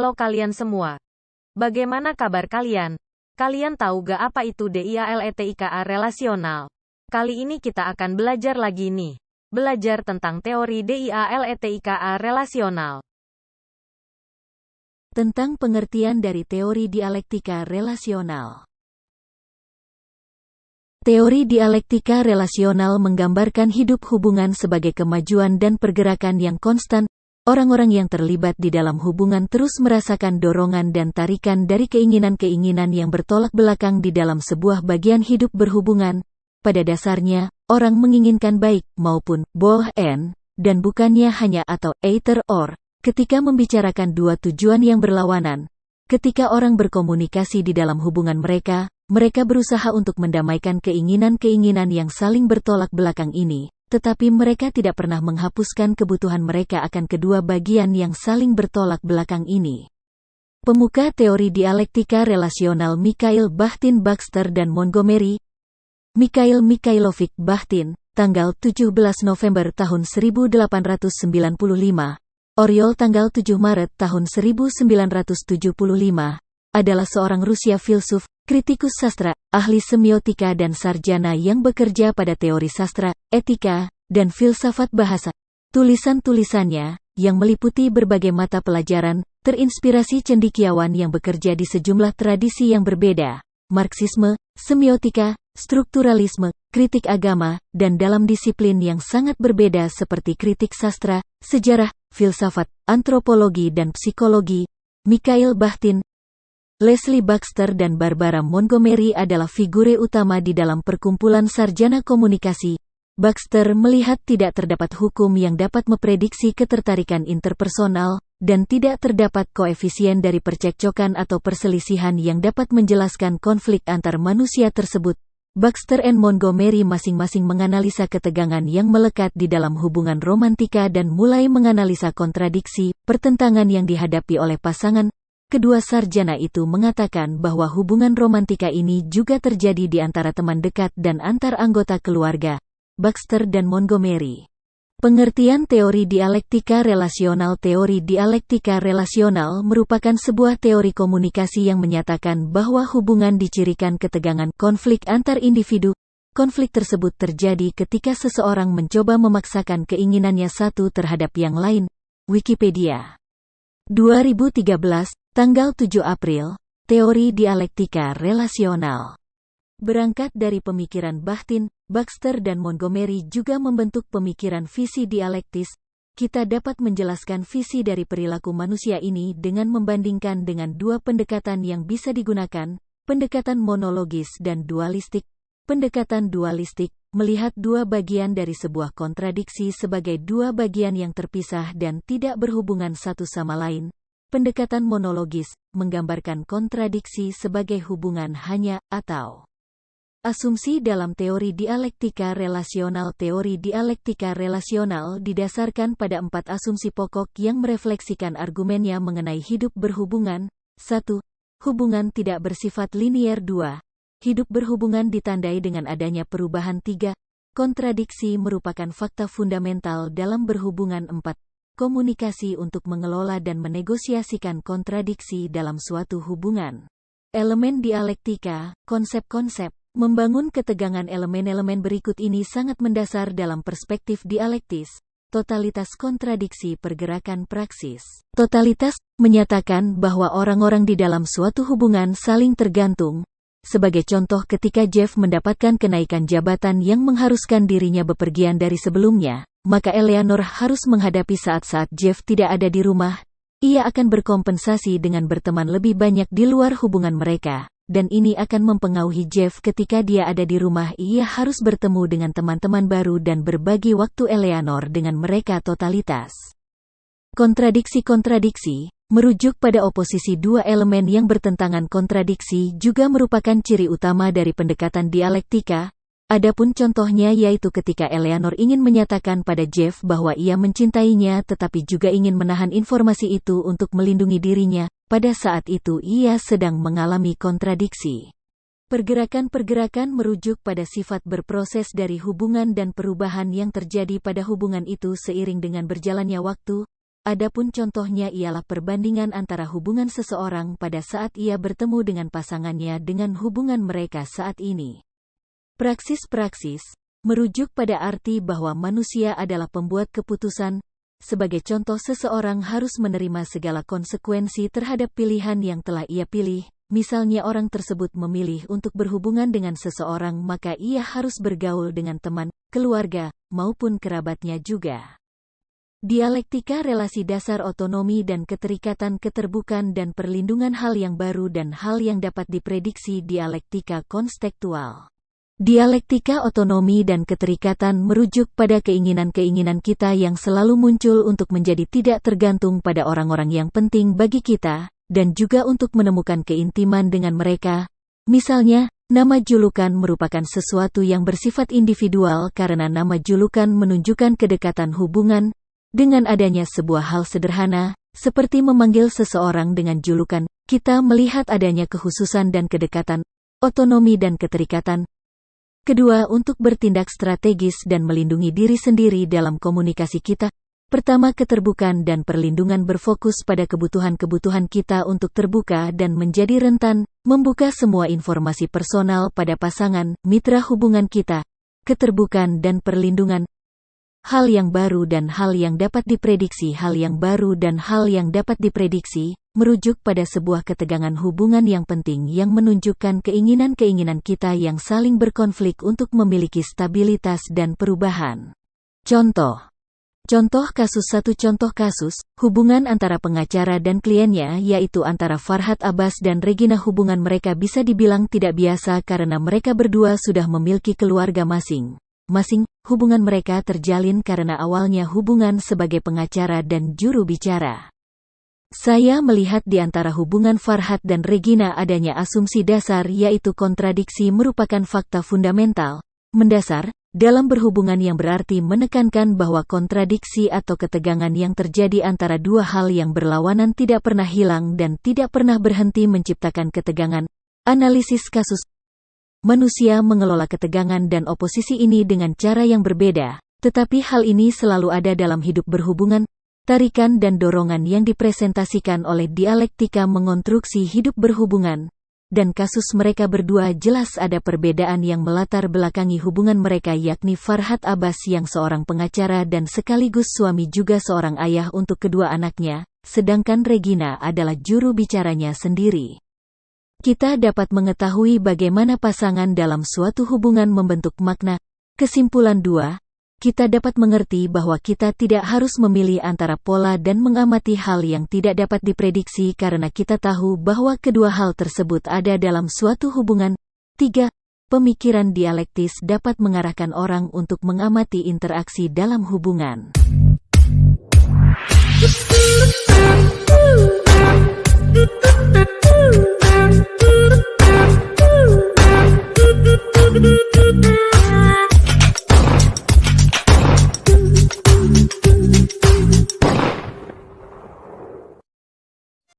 Halo kalian semua. Bagaimana kabar kalian? Kalian tahu gak apa itu dialetika relasional? Kali ini kita akan belajar lagi nih. Belajar tentang teori dialetika relasional. Tentang pengertian dari teori dialektika relasional. Teori dialektika relasional menggambarkan hidup hubungan sebagai kemajuan dan pergerakan yang konstan. Orang-orang yang terlibat di dalam hubungan terus merasakan dorongan dan tarikan dari keinginan-keinginan yang bertolak belakang di dalam sebuah bagian hidup berhubungan. Pada dasarnya, orang menginginkan baik maupun both and, dan bukannya hanya atau either or, ketika membicarakan dua tujuan yang berlawanan. Ketika orang berkomunikasi di dalam hubungan mereka berusaha untuk mendamaikan keinginan-keinginan yang saling bertolak belakang ini. Tetapi mereka tidak pernah menghapuskan kebutuhan mereka akan kedua bagian yang saling bertolak belakang ini. Pemuka teori dialektika relasional Mikhail Bakhtin-Baxter dan Montgomery. Mikhail Mikhailovich Bakhtin, tanggal 17 November tahun 1895, Oryol tanggal 7 Maret tahun 1975, adalah seorang Rusia filsuf, kritikus sastra, ahli semiotika dan sarjana yang bekerja pada teori sastra, etika, dan filsafat bahasa. Tulisan-tulisannya, yang meliputi berbagai mata pelajaran, terinspirasi cendekiawan yang bekerja di sejumlah tradisi yang berbeda, Marxisme, semiotika, strukturalisme, kritik agama, dan dalam disiplin yang sangat berbeda seperti kritik sastra, sejarah, filsafat, antropologi dan psikologi. Mikhail Bakhtin, Leslie Baxter dan Barbara Montgomery adalah figure utama di dalam perkumpulan sarjana komunikasi. Baxter melihat tidak terdapat hukum yang dapat memprediksi ketertarikan interpersonal, dan tidak terdapat koefisien dari percekcokan atau perselisihan yang dapat menjelaskan konflik antar manusia tersebut. Baxter and Montgomery masing-masing menganalisa ketegangan yang melekat di dalam hubungan romantika dan mulai menganalisa kontradiksi, pertentangan yang dihadapi oleh pasangan. Kedua sarjana itu mengatakan bahwa hubungan romantika ini juga terjadi di antara teman dekat dan antar anggota keluarga. Baxter dan Montgomery. Pengertian teori dialektika relasional. Teori dialektika relasional merupakan sebuah teori komunikasi yang menyatakan bahwa hubungan dicirikan ketegangan konflik antar individu. Konflik tersebut terjadi ketika seseorang mencoba memaksakan keinginannya satu terhadap yang lain. Wikipedia 2013, tanggal 7 April, teori dialektika relasional. Berangkat dari pemikiran Bakhtin, Baxter dan Montgomery juga membentuk pemikiran visi dialektis. Kita dapat menjelaskan visi dari perilaku manusia ini dengan membandingkan dengan dua pendekatan yang bisa digunakan, pendekatan monologis dan dualistik. Pendekatan dualistik melihat dua bagian dari sebuah kontradiksi sebagai dua bagian yang terpisah dan tidak berhubungan satu sama lain. Pendekatan monologis menggambarkan kontradiksi sebagai hubungan hanya atau. Asumsi dalam teori dialektika relasional. Teori dialektika relasional didasarkan pada 4 asumsi pokok yang merefleksikan argumennya mengenai hidup berhubungan. 1. Hubungan tidak bersifat linier. 2. Hidup berhubungan ditandai dengan adanya perubahan. 3. Kontradiksi merupakan fakta fundamental dalam berhubungan. 4. Komunikasi untuk mengelola dan menegosiasikan kontradiksi dalam suatu hubungan. Elemen dialektika, konsep-konsep, membangun ketegangan. Elemen-elemen berikut ini sangat mendasar dalam perspektif dialektis. Totalitas kontradiksi pergerakan praksis. Totalitas menyatakan bahwa orang-orang di dalam suatu hubungan saling tergantung. Sebagai contoh, ketika Jeff mendapatkan kenaikan jabatan yang mengharuskan dirinya bepergian dari sebelumnya, maka Eleanor harus menghadapi saat-saat Jeff tidak ada di rumah. Ia akan berkompensasi dengan berteman lebih banyak di luar hubungan mereka, dan ini akan mempengaruhi Jeff ketika dia ada di rumah. Ia harus bertemu dengan teman-teman baru dan berbagi waktu. Eleanor dengan mereka. Totalitas kontradiksi merujuk pada oposisi dua elemen yang bertentangan. Kontradiksi juga merupakan ciri utama dari pendekatan dialektika. Adapun contohnya yaitu ketika Eleanor ingin menyatakan pada Jeff bahwa ia mencintainya tetapi juga ingin menahan informasi itu untuk melindungi dirinya, pada saat itu ia sedang mengalami kontradiksi. Pergerakan-pergerakan merujuk pada sifat berproses dari hubungan dan perubahan yang terjadi pada hubungan itu seiring dengan berjalannya waktu. Adapun contohnya ialah perbandingan antara hubungan seseorang pada saat ia bertemu dengan pasangannya dengan hubungan mereka saat ini. Praksis-praksis merujuk pada arti bahwa manusia adalah pembuat keputusan. Sebagai contoh, seseorang harus menerima segala konsekuensi terhadap pilihan yang telah ia pilih. Misalnya orang tersebut memilih untuk berhubungan dengan seseorang, maka ia harus bergaul dengan teman, keluarga, maupun kerabatnya juga. Dialektika relasi dasar otonomi dan keterikatan, keterbukaan dan perlindungan, hal yang baru dan hal yang dapat diprediksi. Dialektika konstekstual. Dialektika otonomi dan keterikatan merujuk pada keinginan-keinginan kita yang selalu muncul untuk menjadi tidak tergantung pada orang-orang yang penting bagi kita, dan juga untuk menemukan keintiman dengan mereka. Misalnya, nama julukan merupakan sesuatu yang bersifat individual karena nama julukan menunjukkan kedekatan hubungan. Dengan adanya sebuah hal sederhana, seperti memanggil seseorang dengan julukan, kita melihat adanya kekhususan dan kedekatan, otonomi dan keterikatan. Kedua, untuk bertindak strategis dan melindungi diri sendiri dalam komunikasi kita. Pertama, keterbukaan dan perlindungan berfokus pada kebutuhan-kebutuhan kita untuk terbuka dan menjadi rentan, membuka semua informasi personal pada pasangan, mitra hubungan kita. Keterbukaan dan perlindungan. Hal yang baru dan hal yang dapat diprediksi. Hal yang baru dan hal yang dapat diprediksi merujuk pada sebuah ketegangan hubungan yang penting yang menunjukkan keinginan-keinginan kita yang saling berkonflik untuk memiliki stabilitas dan perubahan. Contoh kasus. Satu contoh kasus, hubungan antara pengacara dan kliennya, yaitu antara Farhad Abbas dan Regina. Hubungan mereka bisa dibilang tidak biasa karena mereka berdua sudah memiliki keluarga masing-masing. Hubungan mereka terjalin karena awalnya hubungan sebagai pengacara dan juru bicara. Saya melihat di antara hubungan Farhad dan Regina adanya asumsi dasar, yaitu kontradiksi merupakan fakta fundamental, mendasar, dalam berhubungan, yang berarti menekankan bahwa kontradiksi atau ketegangan yang terjadi antara dua hal yang berlawanan tidak pernah hilang dan tidak pernah berhenti menciptakan ketegangan. Analisis kasus. Manusia mengelola ketegangan dan oposisi ini dengan cara yang berbeda, tetapi hal ini selalu ada dalam hidup berhubungan. Tarikan dan dorongan yang dipresentasikan oleh dialektika mengonstruksi hidup berhubungan, dan kasus mereka berdua jelas ada perbedaan yang melatar belakangi hubungan mereka, yakni Farhad Abbas yang seorang pengacara dan sekaligus suami juga seorang ayah untuk kedua anaknya, sedangkan Regina adalah juru bicaranya sendiri. Kita dapat mengetahui bagaimana pasangan dalam suatu hubungan membentuk makna. Kesimpulan 2. Kita dapat mengerti bahwa kita tidak harus memilih antara pola dan mengamati hal yang tidak dapat diprediksi karena kita tahu bahwa kedua hal tersebut ada dalam suatu hubungan. 3. Pemikiran dialektis dapat mengarahkan orang untuk mengamati interaksi dalam hubungan.